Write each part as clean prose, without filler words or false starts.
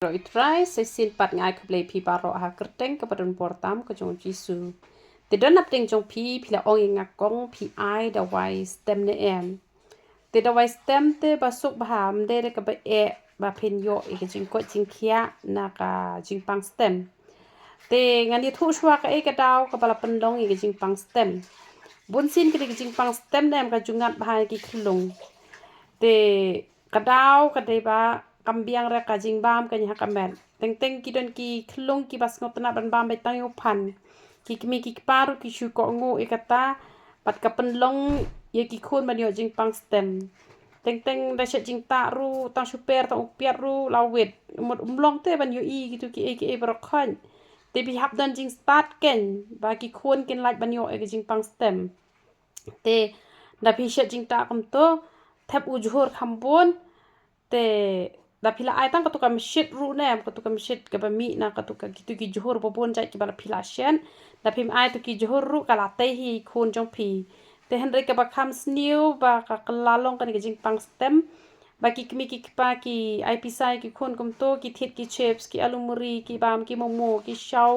Rồi try sẽ xin bắt ngay khắp lấy pi baro ha kerteng kepada portam ke jong jisu. Tidak nak ting jong pi pila ong ngak kong pi ai da wai stem ne em. Tidak wai stem te basuk baham de ke ba e ba pen yo ke jing ko jing kia na ka jing pang stem. Te ngani thu shwa ka e ka daw ka bala pendong ke jing pang stem. Bun sin ke jing pang stem nem ka jungat bahai ki khulung. Te kadaw kadai ba kambiang ra ka jing bam ka nya kamen teng teng ki don ki khlung ki bas ngot na ban bam bai tang yo phan ki mi ki paru ki shu ko ngo e kata pat ka pen long ye ki khun man yo jing pang stem teng teng da sha jing ta ru tang super tang upiat ru lawet mot long te ban yo i gitu ki e bro khan te bi hap don jing start ken ba ki khun ken laj ban yo e jing pang stem te da bi sha jing ta kam to thep ujhur khambon te da pila ai tang katuka mshit ru ne katuka mshit ka bami na katuka gitu ki johor bobon jai ki bala pila shen da pim ai tu ki johor ru kala te hi khun jong pi te henry ka ba kham sniu ba ka kalalong kan ki jing pang stem ba ki kmi ki pa ki ai pisai ki khun kum to ki thit ki chips ki alumuri ki bam ki momo ki shaw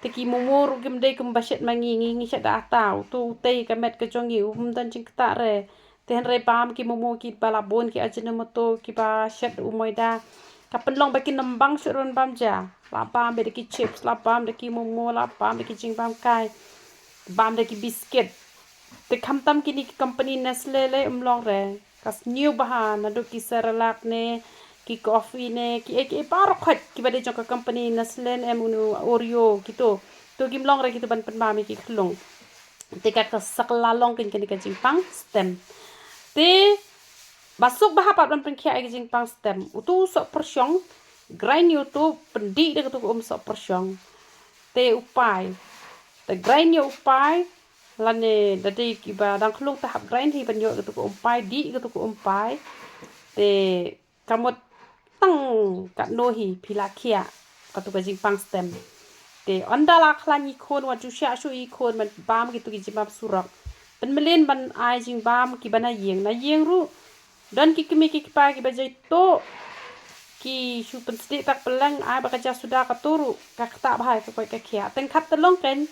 te ki momo ru kim de kum bashet mangi ngi sha da tau tu te ka met ka jong yu hum dan jing ta re ten re pam ki momo ki balabon ki ajinomoto ki ba shet umoida kapen long bakin nembang suron bam ja la pam be ki chips la pam de ki momo la pam de ki jing bam kai bam de ki biscuit te kham tam ki ni company Nestle le umlong re kas new baha na do ki serelak ne ki coffee ne ki paro khat ki ba de jong ka company Nestle em unu Oreo gitu to kim long re ki to ban pen ma mi ki khlong te ka sakla long kin ki jing pang stem te basuk bahap dan pengkia jing pang stem utu sok persyong grind you tu pendi de tu sok persyong te upai te grind you upai lane dadi ki ba dang khlung tahap grind hi ban yo tu upai di tu upai te kamot tang ka no hi phila khia ka tu jing pang stem te ondala khlani khon wa ju sha shu i khon man bam ki tu ki jimap surak pen melen ban ai jing bam ki bana yeng na yeng ru dan ki kmi ki pa ki bajai to ki shu pen stik tak pelang ai ba ka sudah ka turu ka ta bhai ka ka khia teng khat telong ken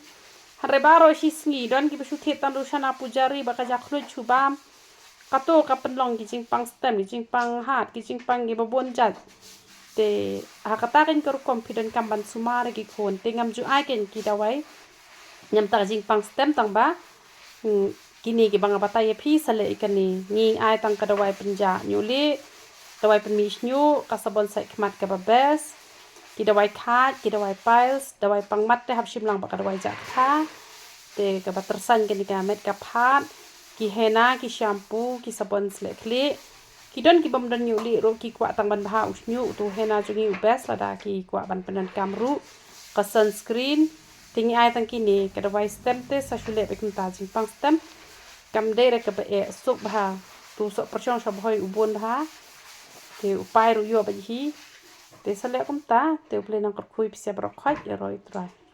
hare baro shi sngi dan ki shu thet tan shana pujari ba ka ja khlu chu bam ka to ka penlong ki jing pang stem ki jing pang hat ki jing pang ki babon jat te ha ka ta ken kor confident kam ban sumare ki khon te ngam ju ai ken ki dawai nyam ta jing pang stem tang ba kini ki banga bataya phi sale ikani ngi ai tang ka dawai penja nyuli dawai penmis nyu ka sabon sai khmat ka babes ki dawai khat ki dawai piles dawai pangmat te hap shimlang ba ka dawai ja tha te ka ba tersan kini ka met ka phat ki hena ki shampoo ki sabon sle kli ki don ki bam don nyuli ro ki kwa tang ban bha usnyu tu hena jungi ubes lada ki kwa ban penan kamru ka sunscreen tingi ai tang kini ka dawai stem te sa shule be kum ta jing pang stem kam de re ka ba e sok bha tu sok persyong sa bhoi ubon bha te upai ru yo ba hi te sale kum ta te ple nang khui pse bro khaj roi trai